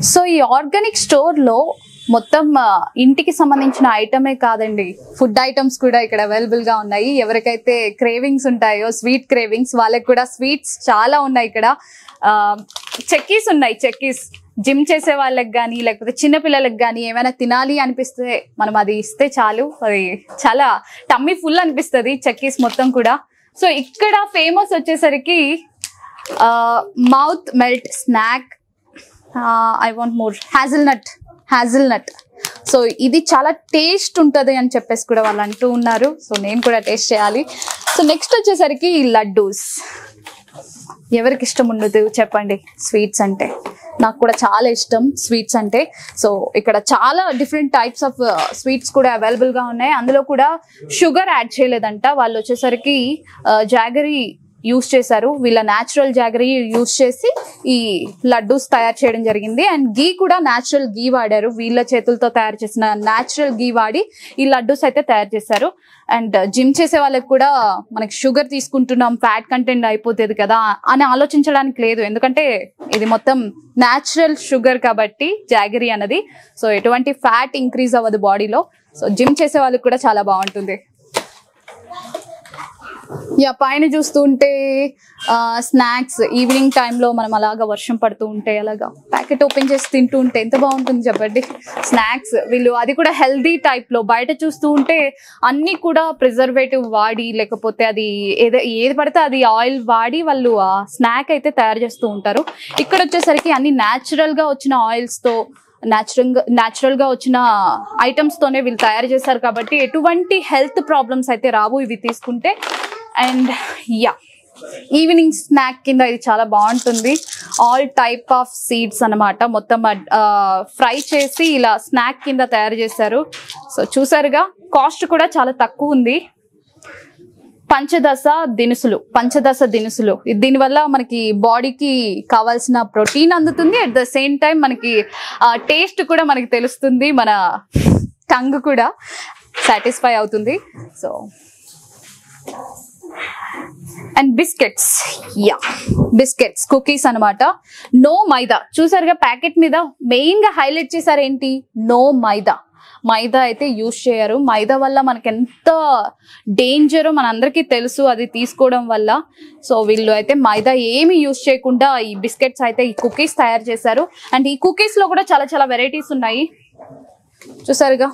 So ఈ organic store లో మొత్తం ఇంటికి సంబంధించిన ఐటమే కాదండి, ఫుడ్ ఐటమ్స్ కూడా ఇక్కడ అవైలబుల్ గా ఉన్నాయి. ఎవరికైతే క్రేవింగ్స్ ఉంటాయో, స్వీట్ క్రేవింగ్స్, వాళ్ళకి కూడా స్వీట్స్ చాలా ఉన్నాయి ఇక్కడ. చెక్కీస్ ఉన్నాయి. చెక్కీస్ జిమ్ చేసే వాళ్ళకి కానీ లేకపోతే చిన్నపిల్లలకు కానీ ఏమైనా తినాలి అనిపిస్తే మనం అది ఇస్తే చాలు, అది చాలా టమ్మీ ఫుల్ అనిపిస్తుంది చెక్కీస్ మొత్తం కూడా. సో ఇక్కడ ఫేమస్ వచ్చేసరికి mouth melt snack, I want more hazelnut. So ఇది చాలా టేస్ట్ ఉంటుంది అని చెప్పేసి కూడా వాళ్ళు అంటూ ఉన్నారు. సో నేను కూడా టేస్ట్ చేయాలి. సో నెక్స్ట్ వచ్చేసరికి లడ్డూస్. ఎవరికి ఇష్టం ఉండదు చెప్పండి స్వీట్స్ అంటే? నాకు కూడా చాలా ఇష్టం స్వీట్స్ అంటే. సో ఇక్కడ చాలా డిఫరెంట్ టైప్స్ ఆఫ్ స్వీట్స్ కూడా అవైలబుల్ గా ఉన్నాయి. అందులో కూడా షుగర్ యాడ్ చేయలేదంట. వాళ్ళు వచ్చేసరికి జాగరీ యూస్ చేశారు. వీళ్ళ న్యాచురల్ జాగరీ యూస్ చేసి ఈ లడ్డూస్ తయారు చేయడం జరిగింది. అండ్ గీ కూడా న్యాచురల్ గీ వాడారు. వీళ్ళ చేతులతో తయారు చేసిన న్యాచురల్ గీ వాడి ఈ లడ్డూస్ అయితే తయారు చేశారు. అండ్ జిమ్ చేసే వాళ్ళకి కూడా మనకి షుగర్ తీసుకుంటున్నాం, ఫ్యాట్ కంటెంట్ అయిపోతుంది కదా అని ఆలోచించడానికి లేదు. ఎందుకంటే ఇది మొత్తం న్యాచురల్ షుగర్ కాబట్టి జాగరీ అన్నది. సో ఎటువంటి ఫ్యాట్ ఇంక్రీజ్ అవ్వదు బాడీలో. సో జిమ్ చేసే వాళ్ళకి కూడా చాలా బాగుంటుంది. యా, పైన చూస్తుంటే స్నాక్స్, ఈవినింగ్ టైంలో మనం అలాగా వర్షం పడుతూ ఉంటే అలాగా ప్యాకెట్ ఓపెన్ చేసి తింటూ ఉంటే ఎంత బాగుంటుంది చెప్పండి. స్నాక్స్ వీళ్ళు అది కూడా హెల్దీ టైప్లో. బయట చూస్తూ ఉంటే అన్నీ కూడా ప్రిజర్వేటివ్ వాడి లేకపోతే అది ఏది పడితే అది ఆయిల్ వాడి వాళ్ళు ఆ స్నాక్ అయితే తయారు చేస్తూ ఉంటారు. ఇక్కడ వచ్చేసరికి అన్ని న్యాచురల్గా వచ్చిన ఆయిల్స్తో న్యాచురల్ గా వచ్చిన ఐటమ్స్ తోనే వీళ్ళు తయారు చేస్తారు కాబట్టి ఎటువంటి హెల్త్ ప్రాబ్లమ్స్ అయితే రావు ఇవి తీసుకుంటే. అండ్ యా, ఈవినింగ్ స్నాక్ కింద ఇది చాలా బాగుంటుంది. ఆల్ టైప్ ఆఫ్ సీడ్స్ అనమాట, మొత్తం ఫ్రై చేసి ఇలా స్నాక్ కింద తయారు చేశారు. సో చూసారుగా, కాస్ట్ కూడా చాలా తక్కువ ఉంది. పంచదశ దినుసులు. దీనివల్ల మనకి బాడీకి కావాల్సిన ప్రోటీన్ అందుతుంది. అట్ ద సేమ్ టైం మనకి టేస్ట్ కూడా మనకి తెలుస్తుంది, మన టంగ్ కూడా సాటిస్ఫై అవుతుంది. సో అండ్ బిస్కెట్స్ కుకీస్ అనమాట. నో మైదా. చూసారుగా ప్యాకెట్ మీద మెయిన్ గా హైలైట్ చేశారు ఏంటి? నో మైదా. మైదా అయితే యూజ్ చేయరు. మైదా వల్ల మనకి ఎంత డేంజరో మనందరికీ తెలుసు అది తీసుకోవడం వల్ల. సో వీళ్ళు అయితే మైదా ఏమి యూజ్ చేయకుండా ఈ బిస్కెట్స్ అయితే ఈ కుకీస్ తయారు చేశారు. అండ్ ఈ కుకీస్ లో కూడా చాలా చాలా వెరైటీస్ ఉన్నాయి. చూసారుగా,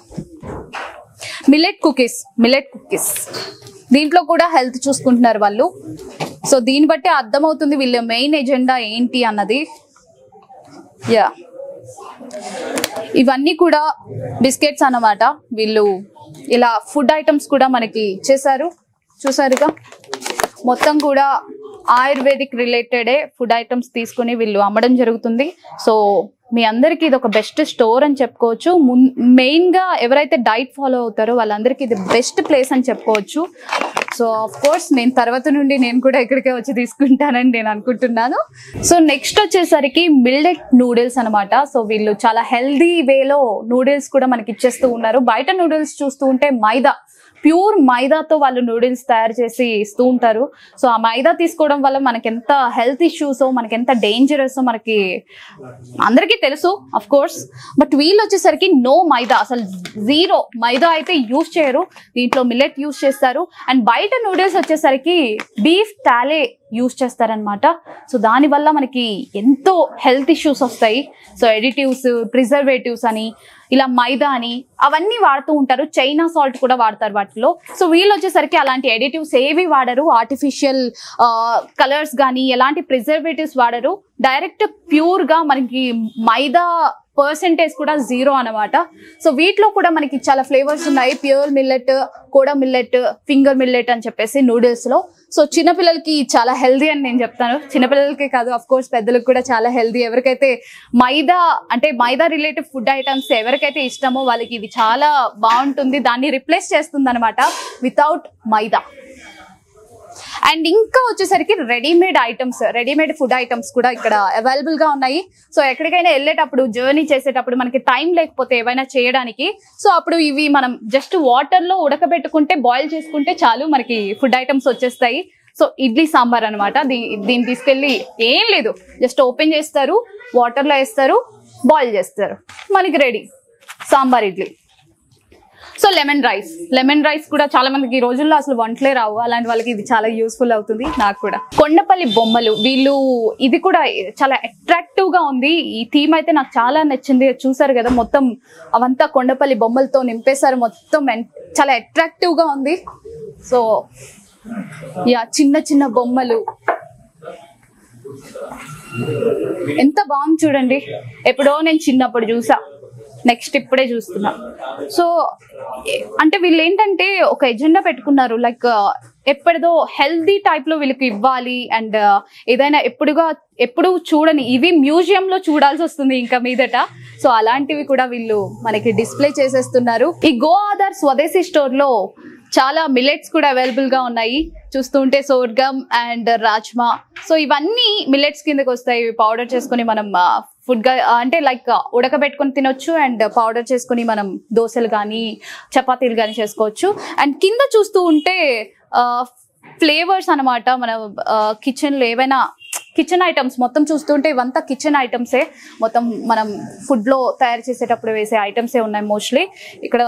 మిల్లెట్ కుకీస్. దీంట్లో కూడా హెల్త్ చూసుకుంటున్నారు వాళ్ళు. సో దీన్ని బట్టి అర్థమవుతుంది వీళ్ళ మెయిన్ ఎజెండా ఏంటి అన్నది. యా, ఇవన్నీ కూడా బిస్కెట్స్ అన్నమాట. వీళ్ళు ఇలా ఫుడ్ ఐటమ్స్ కూడా మనకి ఇచ్చేసారు. చూసారుగా, మొత్తం కూడా ఆయుర్వేదిక్ రిలేటెడే ఫుడ్ ఐటమ్స్ తీసుకుని వీళ్ళు అమ్మడం జరుగుతుంది. సో మీ అందరికీ ఇది ఒక బెస్ట్ స్టోర్ అని చెప్పుకోవచ్చు. మెయిన్ గా ఎవరైతే డైట్ ఫాలో అవుతారో వాళ్ళందరికీ ఇది బెస్ట్ ప్లేస్ అని చెప్పుకోవచ్చు. సో ఆఫ్ కోర్స్ నేను తర్వాత నుండి నేను కూడా ఇక్కడికే వచ్చి తీసుకుంటానని నేను అనుకుంటున్నాను. సో నెక్స్ట్ వచ్చేసరికి మిల్లెట్ నూడిల్స్ అనమాట. సో వీళ్ళు చాలా హెల్దీ వేలో నూడిల్స్ కూడా మనకి ఇచ్చేస్తూ ఉన్నారు. బయట నూడిల్స్ చూస్తూ ఉంటే ప్యూర్ మైదాతో వాళ్ళు నూడిల్స్ తయారు చేసి ఇస్తూ ఉంటారు. సో ఆ మైదా తీసుకోవడం వల్ల మనకి ఎంత హెల్త్ ఇష్యూస్, మనకి ఎంత డేంజరస్ మనకి అందరికీ తెలుసు అఫ్ కోర్స్. బట్ వీళ్ళు వచ్చేసరికి నో మైదా, అసలు జీరో మైదా అయితే యూజ్ చేయరు. దీంట్లో మిల్లెట్ యూజ్ చేస్తారు. అండ్ బయట నూడిల్స్ వచ్చేసరికి బీఫ్ టాలే యూజ్ చేస్తారనమాట. సో దానివల్ల మనకి ఎంతో హెల్త్ ఇష్యూస్ వస్తాయి. సో ఎడిటివ్స్, ప్రిజర్వేటివ్స్ అని, ఇలా మైదా అని అవన్నీ వాడుతూ ఉంటారు. చైనా సాల్ట్ కూడా వాడతారు వాటిలో. సో వీళ్ళు వచ్చేసరికి అలాంటి ఎడిటివ్స్ ఏవి వాడరు. ఆర్టిఫిషియల్ కలర్స్ కానీ ఎలాంటి ప్రిజర్వేటివ్స్ వాడరు. డైరెక్ట్ ప్యూర్ గా మనకి మైదా పర్సెంటేజ్ కూడా జీరో అనమాట. సో వీటిలో కూడా మనకి చాలా ఫ్లేవర్స్ ఉన్నాయి. ప్యూర్ మిల్లెట్, కోడా మిల్లెట్, ఫింగర్ మిల్లెట్ అని చెప్పేసి నూడిల్స్ లో. సో చిన్నపిల్లలకి చాలా హెల్దీ అని నేను చెప్తాను. చిన్నపిల్లలకే కాదు, అఫ్ కోర్స్ పెద్దలకు కూడా చాలా హెల్దీ. ఎవరికైతే మైదా రిలేటెడ్ ఫుడ్ ఐటమ్స్ ఎవరికైతే ఇష్టమో వాళ్ళకి ఇది చాలా బాగుంటుంది. దాన్ని రిప్లేస్ చేస్తుంది అనమాట వితౌట్ మైదా. అండ్ ఇంకా వచ్చేసరికి రెడీమేడ్ ఫుడ్ ఐటమ్స్ కూడా ఇక్కడ అవైలబుల్ గా ఉన్నాయి. సో ఎక్కడికైనా వెళ్ళేటప్పుడు, జర్నీ చేసేటప్పుడు మనకి టైం లేకపోతే ఏవైనా చేయడానికి, సో అప్పుడు ఇవి మనం జస్ట్ వాటర్ లో ఉడకబెట్టుకుంటే, బాయిల్ చేసుకుంటే చాలు, మనకి ఫుడ్ ఐటమ్స్ వచ్చేస్తాయి. సో ఇడ్లీ సాంబార్ అనమాట. దీన్ని తీసుకెళ్ళి ఏం లేదు, జస్ట్ ఓపెన్ చేస్తారు, వాటర్లో వేస్తారు, బాయిల్ చేస్తారు, మనకి ready sambar idli. So lemon rice కూడా చాలా మందికి ఈ రోజుల్లో అసలు వంటలే రావు, అలాంటి వాళ్ళకి ఇది చాలా యూస్ఫుల్ అవుతుంది. నాకు కూడా కొండపల్లి బొమ్మలు, వీళ్ళు ఇది కూడా చాలా అట్రాక్టివ్ గా ఉంది. ఈ థీమ్ అయితే నాకు చాలా నచ్చింది. చూసారు కదా, మొత్తం అవంతా కొండపల్లి బొమ్మలతో నింపేశారు, మొత్తం చాలా అట్రాక్టివ్ గా ఉంది. సో యా, చిన్న చిన్న బొమ్మలు ఎంత బాగుంది చూడండి. ఎప్పుడో నేను చిన్నప్పుడు చూసా, నెక్స్ట్ ఇప్పుడే చూస్తున్నా. సో అంటే వీళ్ళు ఏంటంటే ఒక ఎజెండా పెట్టుకున్నారు, లైక్ ఎప్పటిదో హెల్దీ టైప్ లో వీళ్ళకి ఇవ్వాలి. అండ్ ఏదైనా ఎప్పుడు చూడని ఇవి మ్యూజియంలో చూడాల్సి వస్తుంది ఇంకా మీదట. సో అలాంటివి కూడా వీళ్ళు మనకి డిస్ప్లే చేసేస్తున్నారు. ఈ గో ఆధార్ స్వదేశీ స్టోర్ లో చాలా మిల్లెట్స్ కూడా అవైలబుల్ గా ఉన్నాయి. చూస్తుంటే సోర్గం అండ్ రాజ్మా, సో ఇవన్నీ మిల్లెట్స్ కిందకి వస్తాయి. పౌడర్ చేసుకుని మనం ఫుడ్ గా అంటే లైక్ ఉడకబెట్టుకొని తినొచ్చు, అండ్ పౌడర్ చేసుకుని మనం దోశలు కానీ చపాతీలు కానీ చేసుకోవచ్చు. అండ్ కింద చూస్తూ ఉంటే ఫ్లేవర్స్ అనమాట. మన కిచెన్ లో ఏవైనా కిచెన్ ఐటమ్స్ మొత్తం చూస్తుంటే ఇవంతా కిచెన్ ఐటమ్సే, మొత్తం మనం ఫుడ్ లో తయారు చేసేటప్పుడు వేసే ఐటమ్సే ఉన్నాయి మోస్ట్లీ. ఇక్కడ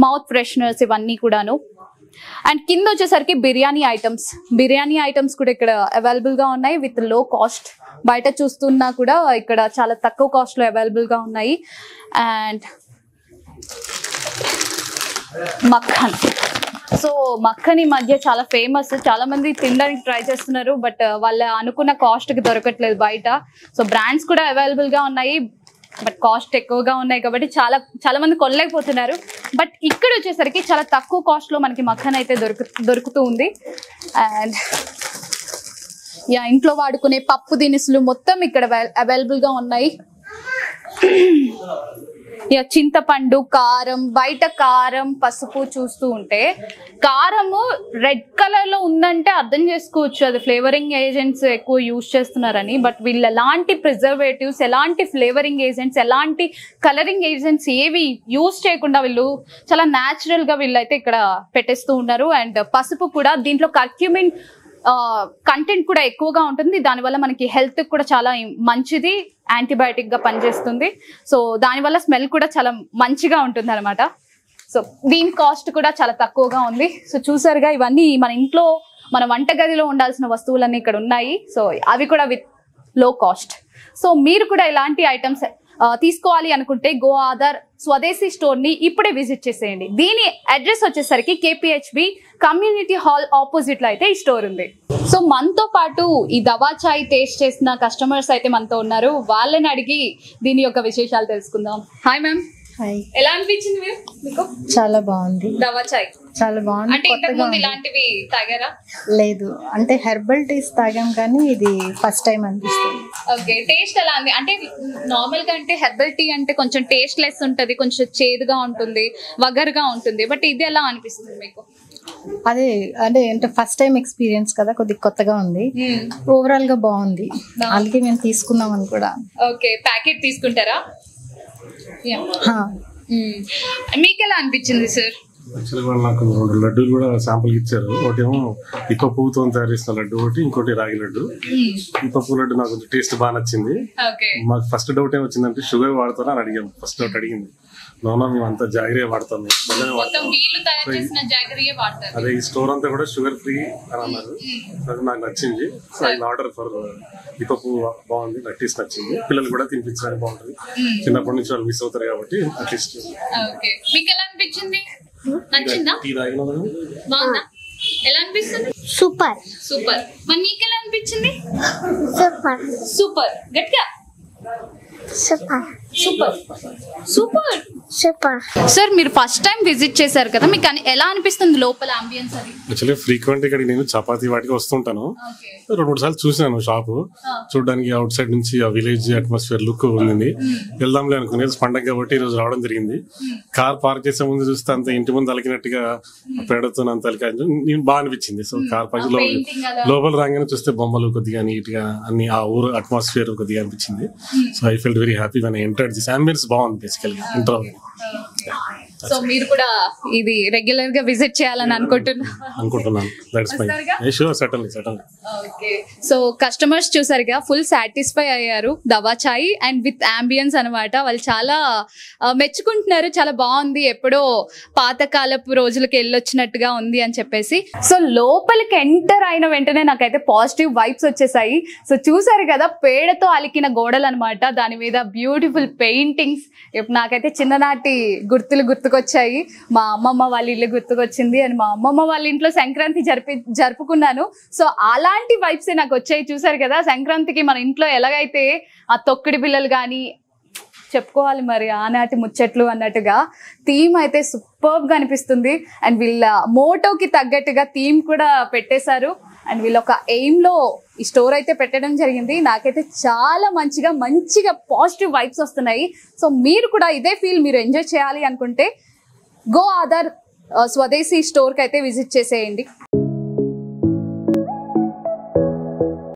మౌత్ ఫ్రెషనర్స్ ఇవన్నీ కూడాను. అండ్ కింద వచ్చేసరికి బిర్యానీ ఐటమ్స్ కూడా ఇక్కడ అవైలబుల్ గా ఉన్నాయి విత్ లో కాస్ట్. బయట చూస్తున్నా కూడా ఇక్కడ చాలా తక్కువ కాస్ట్ లో అవైలబుల్ గా ఉన్నాయి. అండ్ మక్కన్ ఈ మధ్య చాలా ఫేమస్, చాలా మంది తినడానికి ట్రై చేస్తున్నారు, బట్ వాళ్ళ అనుకున్న కాస్ట్ కి దొరకట్లేదు బయట. సో బ్రాండ్స్ కూడా అవైలబుల్ గా ఉన్నాయి, బట్ కాస్ట్ ఎక్కువగా ఉన్నాయి కాబట్టి చాలా మంది కొనలేకపోతున్నారు. బట్ ఇక్కడ వచ్చేసరికి చాలా తక్కువ కాస్ట్ లో మనకి మక్కన్ అయితే దొరుకుతూ ఉంది. అండ్ యా, ఇంట్లో వాడుకునే పప్పు దినుసులు మొత్తం ఇక్కడ అవైలబుల్ గా ఉన్నాయి. యా, చింతపండు, కారం, బయట కారం, పసుపు చూస్తూ ఉంటే కారము రెడ్ కలర్ లో ఉందంటే అర్థం చేసుకోవచ్చు అది ఫ్లేవరింగ్ ఏజెంట్స్ ఎక్కువ యూజ్ చేస్తున్నారని. బట్ వీళ్ళు ఎలాంటి ప్రిజర్వేటివ్స్, ఎలాంటి ఫ్లేవరింగ్ ఏజెంట్స్, ఎలాంటి కలరింగ్ ఏజెంట్స్ ఏవి యూజ్ చేయకుండా వీళ్ళు చాలా న్యాచురల్ గా వీళ్ళైతే ఇక్కడ పెట్టేస్తూ ఉన్నారు. అండ్ పసుపు కూడా దీంట్లో కర్క్యూమిన్ కంటెంట్ కూడా ఎక్కువగా ఉంటుంది, దానివల్ల మనకి హెల్త్ కూడా చాలా మంచిది, యాంటీబయాటిక్ గా పనిచేస్తుంది. సో దానివల్ల స్మెల్ కూడా చాలా మంచిగా ఉంటుంది అనమాట. సో దీని కాస్ట్ కూడా చాలా తక్కువగా ఉంది. సో చూసారుగా, ఇవన్నీ మన ఇంట్లో మన వంటగదిలో ఉండాల్సిన వస్తువులన్నీ ఇక్కడ ఉన్నాయి. సో అవి కూడా విత్ లో కాస్ట్. సో మీరు కూడా ఇలాంటి ఐటమ్స్ తీసుకోవాలి అనుకుంటే గో ఆధార్ స్వదేశీ స్టోర్ ని ఇప్పుడే విజిట్ చేసేయండి. దీని అడ్రస్ వచ్చేసరికి KPHB కమ్యూనిటీ హాల్ ఆపోజిట్ లో అయితే ఈ స్టోర్ ఉంది. సో మనతో పాటు ఈ దవా చాయ్ టేస్ట్ చేసిన కస్టమర్స్ అయితే మనతో ఉన్నారు, వాళ్ళని అడిగి దీని యొక్క విశేషాలు తెలుసుకుందాం. Hi ma'am. హాయ్. ఎలా అనిపించింది మీకు? చాలా బాగుంది. దవా చాయ్ చాలా బాగుంది. అంటే ఇంతకు ముందు ఇలాంటివి తాగారా? లేదు, అంటే హెర్బల్ టీస్ తాగాం కానీ ఇది ఫస్ట్ టైం అనిపిస్తుంది. ఓకే, టేస్ట్ ఎలా ఉంది? అంటే నార్మల్ గా అంటే హెర్బల్ టీ అంటే కొంచెం టేస్ట్ లెస్ ఉంటది, కొంచెం చేదుగా ఉంటుంది, వగరుగా ఉంటుంది. బట్ ఇది ఎలా అనిపిస్తుంది మీకు? అదే అంటే ఫస్ట్ టైం ఎక్స్పీరియన్స్ కదా, కొద్దిగా కొత్తగా ఉంది. ఓవరాల్ గా బాగుంది, అందుకే మేము తీసుకుందామని కూడా. ఓకే, ప్యాకెట్ తీసుకుంటారా? మీకు ఎలా అనిపించింది సార్? యాక్చువల్గా నాకు 2 లడ్డూలు కూడా శాంపుల్ ఇచ్చారు. ఒకటేమో ఇప్ప పువ్వుతో తయారు చేసిన లడ్డు ఒకటి, ఇంకోటి రాగి లడ్డు. ఇప్ప పువ్వు లడ్డు నాకు టేస్ట్ బాగా నచ్చింది. మాకు ఫస్ట్ డౌట్ ఏమొచ్చిందంటే షుగర్ వాడతారా అని అడిగాము. ఫస్ట్ డౌట్ అడిగింది. నోనా మేము అంతా జాగరీ వాడతాం, అదే ఈ స్టోర్ అంతా కూడా షుగర్ ఫ్రీ అని అన్నారు. అది నాకు నచ్చింది. సో ఐ ఆర్డర్ ఫర్ ఇప్ప పువ్వు బాగుంది, నాకు టేస్ట్ నచ్చింది. పిల్లలు కూడా తినిపించడానికి బాగుంటుంది, చిన్నప్పటి నుంచి వాళ్ళు మిస్ అవుతారు కాబట్టి అట్లీస్ట్. టీ తాగిన ఎలా అనిపిస్తుంది? Super super. మరి నీకు ఎలా అనిపించింది? Super super. గట్టిగా super super super super. Sir మీరు ఫస్ట్ టైం విజిట్ చేశారు కదా, మీకు ఎలా అనిపిస్తుంది లోపల అంబియన్స్ అది? యాక్చువల్లీ ఫ్రీక్వెంట్ ఇక్కడ నేను చపాతీ వాటికి వస్తుంటాను. 2-3 సార్లు చూసినాను షాపు. చూడడానికి అవుట్ సైడ్ నుంచి ఆ విలేజ్ అట్మాస్ఫియర్ లుక్ ఉంది. వెళ్దాంలే అనుకునేది, పండగ కాబట్టి ఈ రోజు రావడం జరిగింది. కార్ పార్క్ చేసే ముందు చూస్తే అంత ఇంటి ముందు అలికినట్టుగా పేడతో అంత నేను బాగా అనిపించింది. సో కార్ పార్క్ లోపల రాగానే చూస్తే బొమ్మలు కొద్దిగా నీట్ గా అన్ని ఆ ఊరు అట్మాస్ఫియర్ కొద్దిగా అనిపించింది. So I felt very happy when I entered this. Ambience బాగుంది బేసికల్గా ఇంటర్. సో మీరు కూడా ఇది రెగ్యులర్ గా విజిట్ చేయాలని అనుకుంటున్నాను. That's my sure, certainly. Okay, so customers చూసారుగా ఫుల్ సాటిస్ఫై అయ్యారు దవా చాయ్ అండ్ విత్ అంబియన్స్ అనమాట. వాళ్ళు చాలా మెచ్చుకుంటున్నారు, చాలా బాగుంది, ఎప్పుడో పాతకాలపు రోజులకి వెళ్ళొచ్చినట్టుగా ఉంది అని చెప్పేసి. సో లోపలికి ఎంటర్ అయిన వెంటనే నాకైతే పాజిటివ్ వైబ్స్ వచ్చేసాయి. సో చూసారు కదా, పేడతో అలికిన గోడలు అనమాట, దాని మీద బ్యూటిఫుల్ పెయింటింగ్స్. నాకైతే చిన్ననాటి గుర్తులు గుర్తుకొచ్చాయి. మా అమ్మమ్మ వాళ్ళ ఇల్లు గుర్తుకొచ్చింది, అండ్ మా అమ్మమ్మ వాళ్ళ ఇంట్లో సంక్రాంతి జరుపుకున్నాను. సో అలాంటి వైబ్సే నాకు వచ్చాయి. చూసారు కదా, సంక్రాంతికి మన ఇంట్లో ఎలాగైతే ఆ తొక్కిడి బిల్లలు కానీ చెప్పుకోవాలి మరి ఆనాటి ముచ్చట్లు అన్నట్టుగా థీమ్ అయితే సూపర్బ్ గా అనిపిస్తుంది. అండ్ వీళ్ళ మోటోకి తగ్గట్టుగా థీమ్ కూడా పెట్టేశారు. అండ్ వీళ్ళ ఒక ఎయిమ్ లో ఈ స్టోర్ అయితే పెట్టడం జరిగింది. నాకైతే చాలా మంచిగా పాజిటివ్ వైబ్స్ వస్తున్నాయి. సో మీరు కూడా ఇదే ఫీల్ మీరు ఎంజాయ్ చేయాలి అనుకుంటే గో ఆధార్ స్వదేశీ స్టోర్ కి అయితే విజిట్ చేసేయండి.